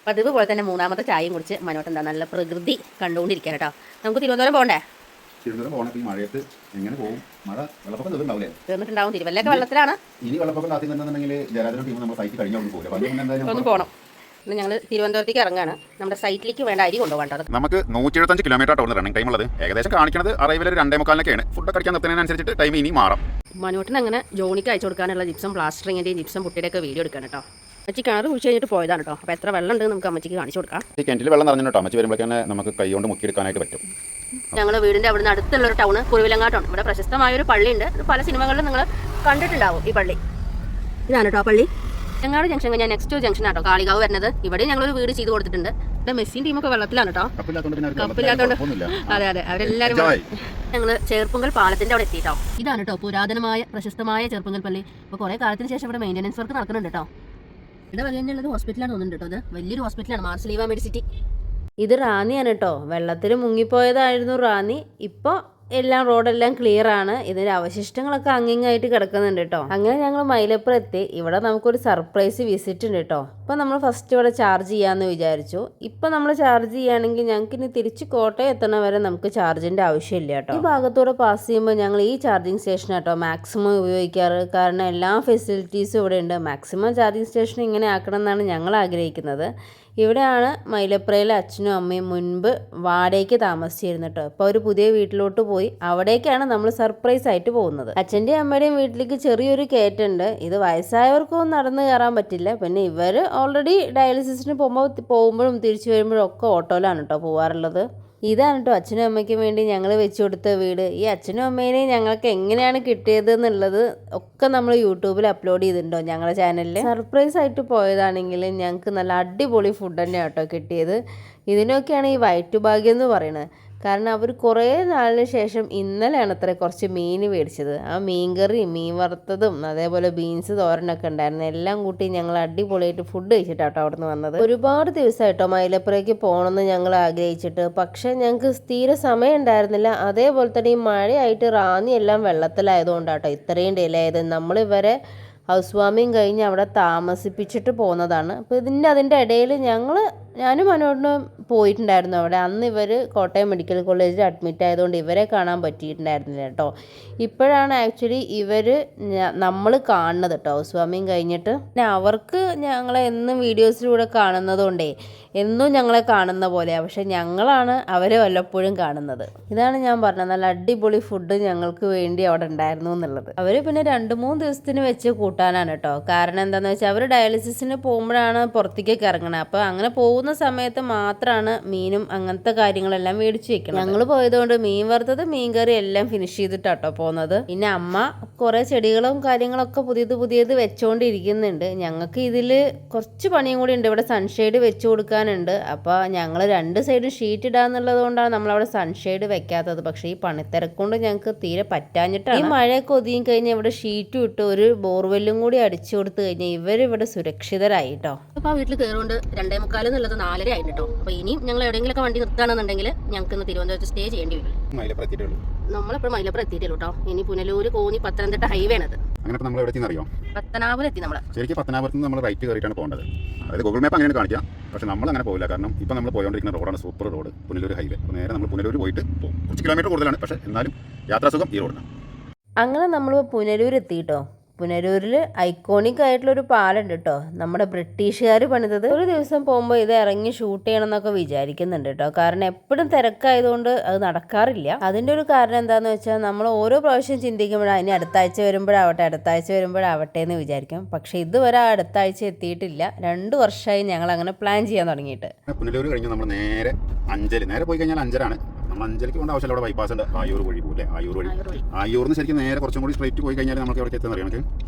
പതിവ് പോലെ തന്നെ മൂന്നാമത്തെ ചായയും കുടിച്ച് മനോട്ട് എന്താ നല്ല പ്രകൃതി കണ്ടുകൊണ്ടിരിക്കാൻ കേട്ടോ. നമുക്ക് തിരുവനന്തപുരം പോകണ്ടേ? തിരുവനന്തപുരം പോകണം. ഈ മഴയത്ത് എങ്ങനെ പോകും? മഴ വെള്ളപ്പൊക്കം തീർന്നുണ്ടാവില്ലേ? തീർന്നിട്ടുണ്ടാവും. തിരുവല്ലൊക്കെ വെള്ളത്തിലാണ്. ഇനി വെള്ളപ്പൊക്കം കാത്തിന്നുണ്ടെങ്കിൽ ജയരാജനും ടീം നമ്മൾ സൈറ്റ് കഴിഞ്ഞ പോകില്ല. ഒന്ന് പോകണം. പിന്നെ ഞങ്ങൾ തിരുവനന്തപുരത്തേക്ക് ഇറങ്ങാണ്. നമ്മുടെ സൈറ്റിലേക്ക് വേണ്ട അരി കൊണ്ടുപോകേണ്ടത്. നമുക്ക് 175 കിലോമീറ്റർ ടൗൺ റണ്ണിംഗ് ടൈം ഉള്ളത്. ഏകദേശം കാണിക്കുന്നത് അറൈവൽ 2:45 ഫുഡ് കഴിക്കാൻ നിർത്തുന്നതിനനുസരിച്ചിട്ട് ടൈം ഇനി മാറാം. മനോട്ടിന് അങ്ങനെ ജോണിക്ക് അയച്ചു കൊടുക്കാനുള്ള ജിപ്സം പ്ലാസ്റ്ററിങ്ങിൻ്റെയും ജിപ്സം പുട്ടിയുടെയൊക്കെ വീഡിയോ എടുക്കാൻ കേട്ടോ. അമ്മച്ചി കിണർ കുഴിച്ച് കഴിഞ്ഞിട്ട് പോയതാണ് കേട്ടോ. അപ്പോൾ എത്ര വെള്ളം ഉണ്ട് നമുക്ക് അമ്മച്ചിക്ക് കാണിച്ചു കൊടുക്കാം. ഈ കിണറ്റിൽ വെള്ളം നിറഞ്ഞു കേട്ടോ. അമ്മച്ചി വരുമ്പോഴേക്കാണ് നമുക്ക് കൈ കൊണ്ട് മുക്കിയെടുക്കാനായിട്ട് പറ്റും. ഞങ്ങൾ വീടിൻ്റെ അവിടുന്ന് അടുത്തുള്ളൊരു ടൗണ് കുറുവിലങ്ങാട്ടാണ്. ഇവിടെ പ്രശസ്തമായൊരു പള്ളിയുണ്ട്. പല സിനിമകളിലും നിങ്ങൾ കണ്ടിട്ടുണ്ടാവും ഈ പള്ളി. ഇതാണ് കേട്ടോ പള്ളി. ചെങ്ങാട് ജംഗ്ഷൻ കഴിഞ്ഞാൽ നെക്സ്റ്റ് ജംഗ്ഷൻ ആട്ടോ കാളികാവ് വരുന്നത്. ഇവിടെ ഞങ്ങളൊരു വീട് ചെയ്ത് കൊടുത്തിട്ടുണ്ട്. ഇവിടെ മെസ്സിൻ ടീമൊക്കെ വെള്ളത്തിലാണ് കേട്ടോ. കപ്പില്ലാത്തോണ്ട് അതെ അവരെല്ലാവരും. ഞങ്ങൾ ചേർപ്പുങ്കൽ പാലത്തിന്റെ അവിടെ എത്തിയിട്ടോ. ഇതാണ് കേട്ടോ പുരാതനമായ പ്രശസ്തമായ ചേർപ്പുങ്കൽ പള്ളി. ഇപ്പോൾ കുറേ കാലത്തിന് ശേഷം ഇവിടെ മെയിൻ്റനൻസ് വർക്ക് നടക്കുന്നുണ്ട് കേട്ടോ. ഇവിടെ വകയുള്ളത് ഹോസ്പിറ്റലാണ് തോന്നുന്നുണ്ട് കേട്ടോ. ഇത് വലിയൊരു ഹോസ്പിറ്റലാണ്, മാർസലീവ മെഡിസിറ്റി. ഇത് റാന്നിയാണ് കേട്ടോ. വെള്ളത്തിൽ മുങ്ങിപ്പോയതായിരുന്നു റാന്നി. ഇപ്പോൾ എല്ലാം റോഡെല്ലാം ക്ലിയർ ആണ്. ഇതിന്റെ അവശിഷ്ടങ്ങളൊക്കെ അങ്ങിങ്ങായിട്ട് കിടക്കുന്നുണ്ട് കേട്ടോ. അങ്ങനെ ഞങ്ങൾ മൈലപ്പുറം എത്തി. ഇവിടെ നമുക്കൊരു സർപ്രൈസ് വിസിറ്റ് ഉണ്ട് കേട്ടോ. ഇപ്പം നമ്മൾ ഫസ്റ്റ് ഇവിടെ ചാർജ് ചെയ്യാമെന്ന് വിചാരിച്ചു. ഇപ്പം നമ്മൾ ചാർജ് ചെയ്യുകയാണെങ്കിൽ ഞങ്ങൾക്ക് ഇനി തിരിച്ച് കോട്ടയം എത്തണ വരെ നമുക്ക് ചാർജിൻ്റെ ആവശ്യമില്ല കേട്ടോ. ഈ ഭാഗത്തൂടെ പാസ് ചെയ്യുമ്പോൾ ഞങ്ങൾ ഈ ചാർജിങ് സ്റ്റേഷൻ കേട്ടോ മാക്സിമം ഉപയോഗിക്കാറ്. കാരണം എല്ലാ ഫെസിലിറ്റീസും ഇവിടെ ഉണ്ട്. മാക്സിമം ചാർജിങ് സ്റ്റേഷൻ ഇങ്ങനെ ആക്കണം എന്നാണ് ഞങ്ങൾ ആഗ്രഹിക്കുന്നത്. ഇവിടെയാണ് മൈലപ്പുറയിലെ അച്ഛനും അമ്മയും മുൻപ് വാടകയ്ക്ക് താമസിച്ചിരുന്നു കേട്ടോ. ഇപ്പോൾ ഒരു പുതിയ വീട്ടിലോട്ട് പോയി. അവിടേക്കാണ് നമ്മൾ സർപ്രൈസ് ആയിട്ട് പോകുന്നത്. അച്ഛൻ്റെയും അമ്മയുടെയും വീട്ടിലേക്ക് ചെറിയൊരു കയറ്റുണ്ട്. ഇത് വയസ്സായവർക്കൊന്നും നടന്ന് കയറാൻ പറ്റില്ല. പിന്നെ ഇവർ ഓൾറെഡി ഡയാലിസിസിന് പോകുമ്പോഴും തിരിച്ചു വരുമ്പോഴും ഒക്കെ ഓട്ടോയിലാണ് കേട്ടോ പോകാറുള്ളത്. ഇതാണ് കേട്ടോ അച്ഛനും അമ്മയ്ക്കും വേണ്ടി ഞങ്ങൾ വെച്ച് കൊടുത്ത വീട്. ഈ അച്ഛനും അമ്മേനെയും ഞങ്ങൾക്ക് എങ്ങനെയാണ് കിട്ടിയത് എന്നുള്ളത് ഒക്കെ നമ്മൾ യൂട്യൂബിൽ അപ്ലോഡ് ചെയ്തിട്ടുണ്ടോ ഞങ്ങളുടെ ചാനലിൽ. സർപ്രൈസ് ആയിട്ട് പോയതാണെങ്കിൽ ഞങ്ങൾക്ക് നല്ല അടിപൊളി ഫുഡ് തന്നെയാണ് കേട്ടോ കിട്ടിയത്. ഇതിനൊക്കെയാണ് ഈ വയറ്റുഭാഗ്യം എന്ന് പറയുന്നത്. കാരണം അവർ കുറേ നാളിന് ശേഷം ഇന്നലെയാണ് അത്ര കുറച്ച് മീൻ മേടിച്ചത്. ആ മീൻകറിയും മീൻ വറുത്തതും അതേപോലെ ബീൻസ് തോരനൊക്കെ ഉണ്ടായിരുന്നു. എല്ലാം കൂട്ടി ഞങ്ങൾ അടിപൊളിയായിട്ട് ഫുഡ് കഴിച്ചിട്ടാട്ടോ അവിടെ നിന്ന് വന്നത്. ഒരുപാട് ദിവസമായിട്ടോ മൈലപ്പുറയ്ക്ക് പോകണമെന്ന് ഞങ്ങൾ ആഗ്രഹിച്ചിട്ട്. പക്ഷേ ഞങ്ങൾക്ക് തീരെ സമയം ഉണ്ടായിരുന്നില്ല. അതേപോലെ തന്നെ ഈ മഴയായിട്ട് റാന്നി എല്ലാം വെള്ളത്തിലായതുകൊണ്ടാട്ടോ ഇത്രയും ഡിലേ ആയത്. നമ്മളിവരെ ഹൗസ് വാമിങ് കഴിഞ്ഞ് അവിടെ താമസിപ്പിച്ചിട്ട് പോകുന്നതാണ്. അപ്പോൾ അതിൻ്റെ ഇടയിൽ ഞാനും മനോടിനും പോയിട്ടുണ്ടായിരുന്നു അവിടെ. അന്ന് ഇവർ കോട്ടയം മെഡിക്കൽ കോളേജിൽ അഡ്മിറ്റ് ആയതുകൊണ്ട് ഇവരെ കാണാൻ പറ്റിയിട്ടുണ്ടായിരുന്നില്ല കേട്ടോ. ഇപ്പോഴാണ് ആക്ച്വലി നമ്മൾ കാണുന്നത് കേട്ടോ ഹൗസ് വാമിങ് കഴിഞ്ഞിട്ട്. പിന്നെ അവർക്ക് ഞങ്ങളെ എന്നും വീഡിയോസിലൂടെ കാണുന്നതുകൊണ്ടേ എന്നും ഞങ്ങളെ കാണുന്ന പോലെയാണ്. പക്ഷെ ഞങ്ങളാണ് അവരെ വല്ലപ്പോഴും കാണുന്നത്. ഇതാണ് ഞാൻ പറഞ്ഞത്, നല്ല അടിപൊളി ഫുഡ് ഞങ്ങൾക്ക് വേണ്ടി അവിടെ ഉണ്ടായിരുന്നു എന്നുള്ളത്. അവർ പിന്നെ 2-3 ദിവസത്തിന് വെച്ച് കൂട്ടാനാണ് കേട്ടോ. കാരണം എന്താണെന്ന് വെച്ചാൽ അവർ ഡയാലിസിസിന് പോകുമ്പോഴാണ് പുറത്തേക്കൊക്കെ ഇറങ്ങണത്. അപ്പോൾ അങ്ങനെ പോകുന്ന സമയത്ത് മാത്രമാണ് മീനും അങ്ങനത്തെ കാര്യങ്ങളെല്ലാം മേടിച്ച് വെക്കണം. ഞങ്ങൾ പോയതുകൊണ്ട് മീൻ വറുത്തത് മീൻ കറി എല്ലാം ഫിനിഷ് ചെയ്തിട്ടാട്ടോ പോകുന്നത്. പിന്നെ അമ്മ കുറേ ചെടികളും കാര്യങ്ങളൊക്കെ പുതിയത് വെച്ചുകൊണ്ടിരിക്കുന്നുണ്ട്. ഞങ്ങൾക്ക് ഇതിൽ കുറച്ച് പണിയും കൂടി ഉണ്ട്. ഇവിടെ സൺഷെയ്ഡ് വെച്ച് കൊടുക്കാനുണ്ട്. അപ്പോൾ ഞങ്ങൾ 2 സൈഡും ഷീറ്റ് ഇടാന്നുള്ളത് കൊണ്ടാണ് നമ്മളവിടെ സൺഷെയ്ഡ് വെക്കാത്തത്. പക്ഷേ ഈ പണിത്തിരക്കൊണ്ട് ഞങ്ങൾക്ക് തീരെ പറ്റാഞ്ഞിട്ടാണ്. ഈ മഴയൊക്കെ ഒതുങ്ങി കഴിഞ്ഞാൽ ഇവിടെ ഷീറ്റും ഇട്ട് ഒരു ബോർവെല്ലും കൂടി അടിച്ചു കൊടുത്തു കഴിഞ്ഞാൽ ഇവരിവിടെ സുരക്ഷിതരായി കേട്ടോ. അപ്പോൾ ആ വീട്ടിൽ കയറുകൊണ്ട് 2:45 എന്നുള്ളത് 4:30 ആയിട്ട് കേട്ടോ. അപ്പോൾ ഇനിയും ഞങ്ങൾ എവിടെയെങ്കിലൊക്കെ വണ്ടി നിർത്തുകയാണെന്നുണ്ടെങ്കിൽ ഞങ്ങൾക്ക് ഇന്ന് തിരുവനന്തപുരത്ത് സ്റ്റേ ചെയ്യേണ്ടി വരും. നമ്മളിപ്പോൾ മൈലപ്പുറം എത്തിയിട്ടുള്ളൂ കേട്ടോ. ഇനി പുനലൂർ കോന്നി പത്തനംതിട്ട ഹൈവേ ആണത്. അങ്ങനെ നമ്മൾ എവിടെ എത്തിയെന്ന് അറിയോ? പത്തനാപുരം എത്തി. നമ്മൾ ശരിക്കും പത്തനാപുരത്ത് നിന്ന് നമ്മൾ റൈറ്റ് കയറിയിട്ടാണ് പോകേണ്ടത്. അതായത് ഗൂഗിൾ മാപ്പ് അങ്ങനെയാണ് കാണിക്കുക. പക്ഷേ നമ്മൾ അങ്ങനെ പോകില്ല. കാരണം ഇപ്പോൾ നമ്മൾ പോയോണ്ടിരിക്കുന്ന റോഡാണ് സൂപ്പർ റോഡ്, പുനലൂർ ഹൈവേ. അപ്പോൾ നേരെ നമ്മൾ പുനലൂർ പോയിട്ട് പോകും. കുറച്ച് കിലോമീറ്റർ കൂടുതലാണ്, പക്ഷേ എന്നാലും യാത്രാസുഖം ഈ റോഡിനാണ്. അങ്ങനെ നമ്മൾ പുനലൂർ എത്തിയിട്ടോ. പുനലൂരിൽ ഐക്കോണിക് ആയിട്ടുള്ളൊരു പാലുണ്ട് കേട്ടോ. നമ്മുടെ ബ്രിട്ടീഷുകാർ പണിതത്. ഒരു ദിവസം പോകുമ്പോൾ ഇത് ഇറങ്ങി ഷൂട്ട് ചെയ്യണം എന്നൊക്കെ വിചാരിക്കുന്നുണ്ട് കേട്ടോ. കാരണം എപ്പോഴും തിരക്കായതുകൊണ്ട് അത് നടക്കാറില്ല. അതിൻ്റെ ഒരു കാരണം എന്താണെന്ന് വെച്ചാൽ നമ്മൾ ഓരോ പ്രാവശ്യം ചിന്തിക്കുമ്പോഴാണ് ഇനി അടുത്ത ആഴ്ച വരുമ്പോഴാവട്ടെ എന്ന് വിചാരിക്കും. പക്ഷേ ഇതുവരെ അടുത്ത ആഴ്ച എത്തിയിട്ടില്ല. 2 വർഷമായി ഞങ്ങൾ അങ്ങനെ പ്ലാൻ ചെയ്യാൻ തുടങ്ങിയിട്ട്. പുനലൂർ കഴിഞ്ഞ് നമ്മൾ നേരെ നേരെ പോയി കഴിഞ്ഞാൽ 5:00 നമ്മൾ 5:00 കൊണ്ട് ആവശ്യമില്ല. അവിടെ ബൈപ്പാസ് ഉണ്ട്, ആയൂർ വഴി പോലെ. ആയൂർന്ന് ശരിക്കും നേരെ കുറച്ചും കൂടി സ്ട്രൈറ്റ് പോയി കഴിഞ്ഞാൽ നമുക്ക് എവിടെ എത്തുന്ന അറിയാം.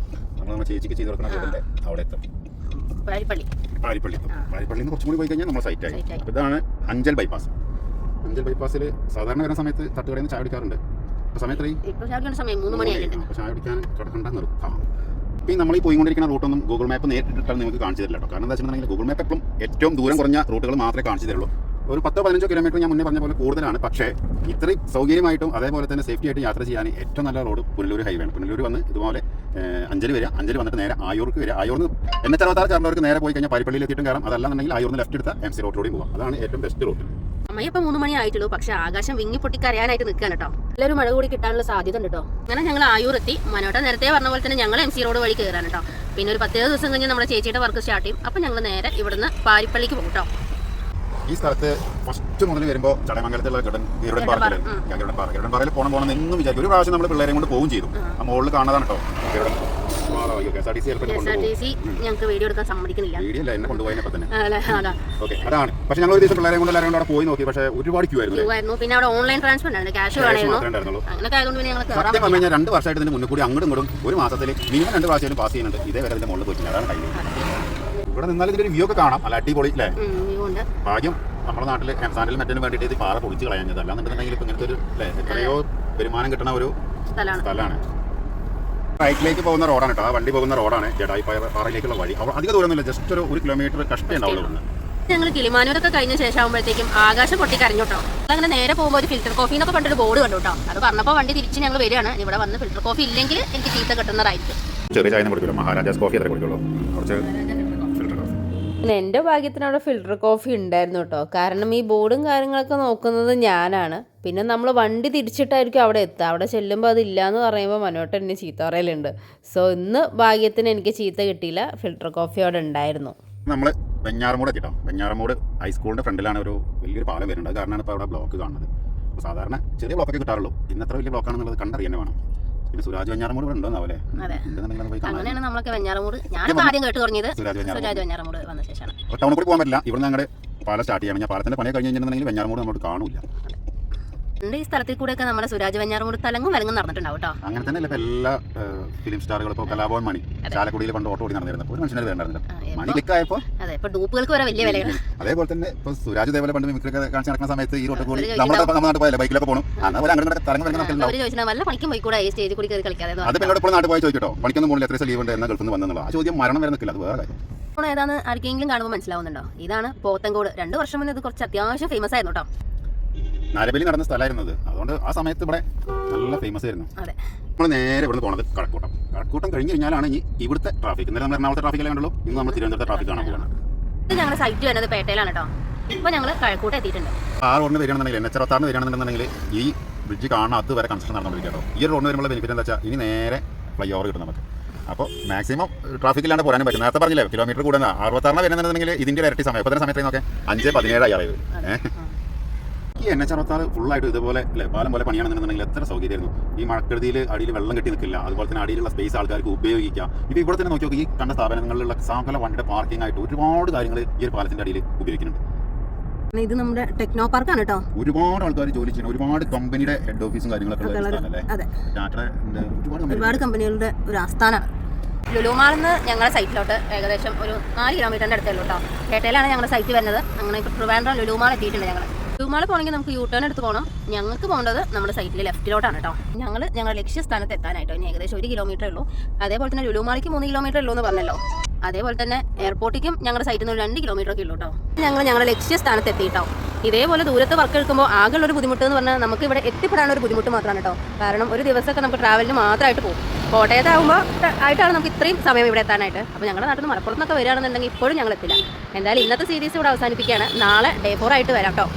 നമ്മൾ ചേച്ചിക്ക് ചെയ്ത് കൊടുക്കുന്ന വീടിൻ്റെ അവിടെ എത്തും. പാരിപ്പള്ളി നിന്ന് കുറച്ചും കൂടി പോയി കഴിഞ്ഞാൽ നമ്മൾ സൈറ്റായി. അപ്പോൾ ഇതാണ് അഞ്ചൽ ബൈപ്പാസ്. അഞ്ചൽ ബൈപ്പാസിൽ സാധാരണ വരുന്ന സമയത്ത് തട്ടുകടയിൽ നിന്ന് ചായ കുടിക്കാറുണ്ട്. ഇപ്പോൾ സമയത്ത് ചായ കുടിക്കാൻ കിടക്കേണ്ട നിർത്താം. ഇപ്പം നമ്മൾ ഈ പോയിക്കൊണ്ടിരിക്കുന്ന റൂട്ടൊന്നും ഗൂഗിൾ മാപ്പ് നേരിട്ടിട്ടാണ് നിങ്ങൾക്ക് കാണിച്ചു തരില്ല കേട്ടോ. കാരണം എന്താ വെച്ചിട്ടുണ്ടെങ്കിൽ ഗൂഗിൾ മാപ്പ് എപ്പോഴും ഏറ്റവും ദൂരം കുറഞ്ഞ റൂട്ടുകൾ മാത്രമേ കാണിച്ചു തരുള്ളൂ. ഒരു 10-15 കിലോമീറ്റർ ഞാൻ മുന്നേ പറഞ്ഞ പോലെ കൂടുതലാണ്. പക്ഷേ ഇത്രയും സൗകര്യമായിട്ടും അതേപോലെ തന്നെ സേഫ്റ്റി ആയിട്ട് യാത്ര ചെയ്യാൻ ഏറ്റവും നല്ല റോഡ് പുനലൂർ ഹൈവേ ആണ്. പുനലൂർ വന്ന് ഇതുപോലെ അഞ്ചൽ വരിക, അഞ്ചൽ വന്നിട്ട് നേരെ ആയൂർക്ക് വരിക. ആയൂർന്ന് NH66 ചേർന്നവർക്ക് നേരെ പോയി കഴിഞ്ഞാൽ പാരിപ്പള്ളിയിൽ എത്തിയിട്ടും കയറാം. അതല്ലാന്നുണ്ടെങ്കിൽ ആയൂർന്ന് ലെഫ്റ്റ് എടുത്ത MC റോഡിലൂടെയും പോകാം. അതാണ് ഏറ്റവും ബെസ്റ്റ് റൂട്ട്. അമ്മയപ്പം 3 മണി ആയിട്ടുള്ളൂ, പക്ഷെ ആകാശം വിങ്ങി പൊട്ടിക്കറിയാനായിട്ട് നിൽക്കുകയാണ് കേട്ടോ. നല്ലൊരു മഴ കൂടി കിട്ടാനുള്ള സാധ്യത ഉണ്ട് കേട്ടോ. അങ്ങനെ ഞങ്ങൾ ആയൂർ എത്തി. മനോട്ട നേരത്തെ പറഞ്ഞ പോലെ തന്നെ ഞങ്ങൾ MC റോഡ് വഴി കയറാൻ കേട്ടോ. പിന്നെ ഒരു 10 ദിവസം കഴിഞ്ഞ് നമ്മുടെ ചേച്ചിയുടെ വർക്ക് സ്റ്റാർട്ട് ചെയ്യും. അപ്പം ഞങ്ങൾ നേരെ ഇവിടുന്ന് പാരിപ്പള്ളിക്ക് പോകും കേട്ടോ. ഈ സ്ഥലത്ത് ഫസ്റ്റ് മുതൽ വരുമ്പോൾ ചടയമംഗലത്തുള്ള ഗരുഡൻ പാറയിൽ പോകണം എന്നും വിചാരിക്കും. ഒരു പ്രാവശ്യം നമ്മൾ പിള്ളേരെ കൊണ്ട് പോകും ചെയ്തു. ആ മുകളിൽ കാണാതാണ് കേട്ടോ ഗരുഡൻ. ഞങ്ങൾക്ക് വീഡിയോ എടുക്കാൻ സമ്മതിക്കുന്നില്ല. വീഡിയോ അല്ല, എന്നെ കൊണ്ടുപോയതിനൊക്കെ തന്നെ. ഓക്കെ, അതാണ്. പക്ഷെ ഞങ്ങൾ ഒരു ദിവസം പിള്ളേരെ കൊണ്ട് എല്ലാവരും അവിടെ പോയി നോക്കി. പക്ഷേ ഒരുപാട് ക്യൂ ആയിരുന്നു. പിന്നെ അവിടെ ഓൺലൈൻ ട്രാൻസ്ഫർ ഉണ്ടായിരുന്നു, ക്യാഷ് വേണമായിരുന്നു. അങ്ങനെയൊക്കെ ആയതുകൊണ്ട് പിന്നെ ഞങ്ങൾ സത്യം പറഞ്ഞു കഴിഞ്ഞാൽ 2 വർഷമായിട്ട് ഇതിന് മുന്നിൽ കൂടി അങ്ങോട്ടും ഇങ്ങോട്ടും ഒരു മാസത്തിൽ മിനിമം 2 പ്രാവശ്യം പാസ് ചെയ്യുന്നുണ്ട്. ഇതേവരെ ഇതിന്റെ മുകളിൽ പോയിട്ടില്ല. അതാണ് ടൈം. ഇവിടെ നിന്നാൽ ഇതിന്റെ ഒരു വ്യൂ ഒക്കെ കാണാം. അല്ല, അടിപൊളി അല്ലേ? ഭാഗ്യം നമ്മുടെ നാട്ടിൽ എംസാനിൽ മറ്റൊരു വേണ്ടിയിട്ട് ഇത് പാറ പൊളിച്ച് കളയാഞ്ഞത്. അല്ലാന്നുണ്ടെങ്കിൽ ഇപ്പൊ ഇങ്ങനത്തെ ഒരു എത്രയോ വരുമാനം കിട്ടുന്ന ഒരു സ്ഥലമാണ്. റൈറ്റിലേക്ക് പോകുന്ന റോഡാണ് കേട്ടോ. ആ വണ്ടി പോകുന്ന റോഡാണ് ജഡായി പാറയിലേക്കുള്ള വഴി. അധികം ദൂരമൊന്നുമില്ല, ജസ്റ്റ് ഒരു 1 കിലോമീറ്റർ കഷ്ടേ ഉണ്ടാവുള്ളൂ. ഞങ്ങൾ കിളിമാനൂരൊക്കെ കഴിഞ്ഞ ശേഷം ആകുമ്പോഴത്തേക്കും ആകാശം പൊട്ടിക്കരഞ്ഞു കേട്ടോ. അങ്ങനെ നേരെ പോകുമ്പോൾ ഒരു ഫിൽറ്റർ കോഫി എന്നൊക്കെ പണ്ടൊരു ബോർഡ് കണ്ടു കേട്ടോ. അത് പറഞ്ഞപ്പോൾ വണ്ടി തിരിച്ച് ഞങ്ങൾ വരികയാണ്. ഇവിടെ വന്ന് ഫിൽറ്റർ കോഫി ഇല്ലെങ്കിൽ എനിക്ക് ചീത്ത കിട്ടുന്നതായിരിക്കും. ചെറിയ ചായ കുടിക്കുള്ളൂ, മഹാരാജാസ് കോഫി അത്ര കുടിക്കുള്ളൂ. കുറച്ച് പിന്നെ എൻ്റെ ഭാഗ്യത്തിന് അവിടെ ഫിൽറ്റർ കോഫി ഉണ്ടായിരുന്നു കേട്ടോ. കാരണം ഈ ബോർഡും കാര്യങ്ങളൊക്കെ നോക്കുന്നത് ഞാനാണ്. പിന്നെ നമ്മൾ വണ്ടി തിരിച്ചിട്ടായിരിക്കും അവിടെ എത്തുക. അവിടെ ചെല്ലുമ്പോൾ അതില്ല എന്ന് പറയുമ്പോൾ മനോട്ട് എന്നെ ചീത്ത പറയലുണ്ട്. സോ ഇന്ന് ഭാഗ്യത്തിന് എനിക്ക് ചീത്ത കിട്ടിയില്ല, ഫിൽറ്റർ കോഫി അവിടെ ഉണ്ടായിരുന്നു. നമ്മൾ വെഞ്ഞാറമൂട് എത്തിട്ടോ. വെഞ്ഞാറമൂട് ഹൈസ്കൂളിൻ്റെ ഫ്രണ്ടിലാണ് ഒരു വലിയൊരു പാലം വരുന്നത്. അത് കാരണമാണ് ഇപ്പോൾ അവിടെ ബ്ലോക്ക് കാണുന്നത്. അപ്പോൾ സാധാരണ ചെറിയ ബ്ലോക്കൊക്കെ കിട്ടാറുള്ളൂ. ഇന്നത്ര വലിയ ബ്ലോക്കാണെന്നുള്ളത് കണ്ടറിയാൻ വേണം. പിന്നെ സുരാജ് വെഞ്ഞാറമൂട് ഇവിടെ ഉണ്ടോന്നാവല്ലേ? അങ്ങനെയാണ് നമ്മളൊക്കെ വെഞ്ഞാറമൂട്. ഞാനിപ്പോൾ ആദ്യം കേട്ട് തുടങ്ങിയത് സുരാജ് വെഞ്ഞാറമൂട് വന്ന ശേഷമാണ്. ടൗണിൽ കൂടി പോകാൻ പറ്റില്ല. ഇവിടെ ഞങ്ങളുടെ പാലം സ്റ്റാർട്ട് ചെയ്യണം. ഞാൻ പാലത്തിന്റെ പണി കഴിഞ്ഞ് കഴിഞ്ഞിട്ടുണ്ടെങ്കിൽ വെഞ്ഞാറമൂട് നമ്മൾ കാണൂല. ഈ സ്ഥലത്തിൽ കൂടെ ഒക്കെ നമ്മുടെ സുരാജ് വെഞ്ഞാറമൂട് തലങ്ങും വിലങ്ങും നടന്നിട്ടുണ്ടാവും കേട്ടോ. അങ്ങനെ തന്നെ ഇപ്പൊ എല്ലാ ഫിലിം സ്റ്റാറുകളും ഇപ്പോൾ കലാഭവൻ മണി ചാലക്കുടിയിൽ കൊണ്ട് ഓട്ടോ ഓടി നടന്നിരുന്നു. ഒരു മനുഷ്യനെ വേണ്ടായിരുന്നില്ല. മണി ക്ലിക്കായപ്പോൾ അതെ, ഇപ്പൊ ഡൂപ്പുകൾക്ക് വരെ വലിയ വിലയാണ്. അതേപോലെ തന്നെ ഇപ്പൊ സുരാജ് ദേവലെ പണ്ട് മിമിക്രിയൊക്കെ കാണിച്ച് നടക്കുന്ന സമയത്ത് ഈ റോട്ട് കൂടി നമ്മുടെ നാട്ടിൽ പോയല്ലേ ബൈക്കിലൊക്കെ പോകണം. അങ്ങനെ അങ്ങനെ തലങ്ങൾ ചോദിച്ചാൽ വല്ല പണിക്കും പോയി കൂടെ സ്റ്റേജിൽ കൂടി കയറി കളിക്കാതെ. അത് എന്നോട് ഇപ്പോൾ നാട്ടിൽ പോയി ചോദിക്കട്ടോ, പണിക്കൊന്നും മുകളിൽ എത്ര ലീവ് ഉണ്ട് എന്ന ഗൾഫിൽ നിന്ന് വന്നുള്ള ആ ചോദ്യം മരണം വരെ നിൽക്കില്ല. അത് വേറെ കാര്യം. ഏതാണ് ആർക്കെങ്കിലും കാണുമ്പോൾ മനസ്സിലാവുന്നുണ്ടോ? ഇതാണ് പോത്തങ്കോട്. 2 വർഷം മുന്നേ ഇത് കുറച്ച് അത്യാവശ്യം ഫേമസ് ആയിരുന്നു കേട്ടോ. നരബലി നടന്ന സ്ഥലമായിരുന്നത്. അതുകൊണ്ട് ആ സമയത്ത് ഇവിടെ നല്ല ഫേമസ് ആയിരുന്നു. നമ്മൾ നേരെ ഇവിടുന്ന് പോകുന്നത് കഴക്കൂട്ടം. കഴക്കൂട്ടം കഴിഞ്ഞ് കഴിഞ്ഞാലാണ് ഇവിടുത്തെ ട്രാഫിക്. ഇന്നലെ നമ്മൾ എറണാകുളത്തെ ട്രാഫിക്കല്ലേ കണ്ടുള്ളൂ. ഇന്ന് നമ്മൾ തിരുവനന്തപുരത്തെ ട്രാഫിക് കാണാൻ പോകുന്നത്. ഇത് ഞങ്ങളുടെ സൈറ്റ് വരുന്നത് പേട്ടയിലാണ് കേട്ടോ. ഇപ്പോൾ ഞങ്ങൾ കഴക്കൂട്ടം എത്തിയിട്ടുണ്ട്. ആ റോഡിന് വരികയാണെന്നുണ്ടെങ്കിൽ NH66 വരികയാണെന്നുണ്ടെങ്കിൽ ഈ ബ്രിഡ്ജ് കാണാൻ അതുവരെ കൺസ്ട്രക്ഷൻ നടന്നുകൊണ്ടിരിക്കുക കേട്ടോ. ഈ റോഡിന് വരുമ്പോൾ ബെനിഫിറ്റ് എന്താ വെച്ചാൽ ഇനി നേരെ ഫ്ലൈ ഓവർ കിട്ടും നമുക്ക്. അപ്പോൾ മാക്സിമം ട്രാഫിക്കില്ലാണ്ട് പോരാനും പറ്റും. നേരത്തെ പറഞ്ഞില്ലേ കിലോമീറ്റർ കൂടുന്ന 66 വരുന്നുണ്ടെങ്കിൽ ഇതിൻ്റെ ഇരട്ടി സമയം. ഇപ്പോൾ തന്നെ സമയത്ത് നോക്കെ 5:17 ആയത്. ഈ NH66 ഫുള്ളായിട്ട് ഇതുപോലെ പാലം പോലെ പണിയാണെന്നുണ്ടെങ്കിൽ എത്ര സൗകര്യമായിരുന്നു. ഈ മഴക്കെടുതിയിൽ അടിയിൽ വെള്ളം കെട്ടി നിൽക്കില്ല. അതുപോലെ തന്നെ അടിയിലുള്ള സ്പേസ് ആൾക്കാർക്ക് ഉപയോഗിക്കാം. ഇപ്പോൾ ഇവിടെ തന്നെ നോക്കി ഈ കണ്ട സ്ഥാപനങ്ങളിലുള്ള സകല വണ്ടിയുടെ പാർക്കിംഗ് ആയിട്ട് ഒരുപാട് കാര്യങ്ങൾ ഈ ഒരു പാലത്തിന്റെ അടിയിൽ ഉപയോഗിക്കുന്നുണ്ട്. ഇത് നമ്മുടെ ടെക്നോ പാർക്കാണ് കേട്ടോ. ഒരുപാട് ആൾക്കാർ ജോലി ചെയ്യുന്ന ഒരുപാട് കമ്പനിയുടെ ഹെഡ് ഓഫീസും കാര്യങ്ങളൊക്കെ ഒരുപാട് കമ്പനികളുടെ ഒരു ആസ്ഥാനമാണ്. ലുലുമാളിന്ന് ഞങ്ങളുടെ സൈറ്റിലോട്ട് ഏകദേശം ഒരു 4 കിലോമീറ്ററിൻ്റെ അടുത്തുള്ളൂ കേട്ടോ. പേട്ടയിലാണ് ഞങ്ങളുടെ സൈറ്റ് വരുന്നത്. അങ്ങനെ ഇപ്പോൾ ട്രിവാൻഡ്രം ലുലുമാൾ എത്തിയിട്ടുണ്ട്. ഞങ്ങൾ ലുലുമാൾ പോകണമെങ്കിൽ നമുക്ക് യൂട്ടേൺ എടുത്ത് പോകണം. ഞങ്ങൾക്ക് പോകേണ്ടത് നമ്മുടെ സൈറ്റിൽ ലെഫ്റ്റിലോട്ടാണ് കേട്ടോ. ഞങ്ങളുടെ ലക്ഷ്യസ്ഥാനത്ത് എത്താനായിട്ടോ ഇനി ഏകദേശം 1 കിലോമീറ്റർ ഉള്ളൂ. അതേപോലെ തന്നെ ലുലുമാളിക്ക് 3 കിലോമീറ്റർ ഉള്ളൂ എന്ന് പറഞ്ഞല്ലോ. അതേപോലെ തന്നെ എയർപോർട്ടിലേക്കും ഞങ്ങളുടെ സൈറ്റിൽ നിന്ന് 2 കിലോമീറ്റർ ഒക്കെ ഉള്ളൂ കേട്ടോ. ഞങ്ങളുടെ ലക്ഷ്യസ്ഥാനത്ത് എത്തിയിട്ടോ. ഇതേപോലെ ദൂരത്ത് വർക്ക് എടുക്കുമ്പോൾ ആകെയുള്ളൊരു ബുദ്ധിമുട്ട് എന്ന് പറഞ്ഞാൽ നമുക്ക് ഇവിടെ എത്തിപ്പെടാനൊരു ബുദ്ധിമുട്ട് മാത്രമാണ് കേട്ടോ. കാരണം ഒരു ദിവസമൊക്കെ നമുക്ക് ട്രാവലിന് മാത്രമായിട്ട് പോകും. കോട്ടയത്താകുമ്പോൾ ആയിട്ടാണ് നമുക്ക് ഇത്രയും സമയം ഇവിടെ എത്താനായിട്ട്. അപ്പോൾ ഞങ്ങളുടെ നാട്ടിൽ നിന്ന് മലപ്പുറത്തൊക്കെ വരികയാണെന്നുണ്ടെങ്കിൽ ഇപ്പോഴും ഞങ്ങൾ എത്തില്ല. എന്തായാലും ഇന്നത്തെ സീരീസ് ഇവിടെ അവസാനിപ്പിക്കുകയാണ്. നാളെ Day 4 ആയിട്ട് വരാം കേട്ടോ.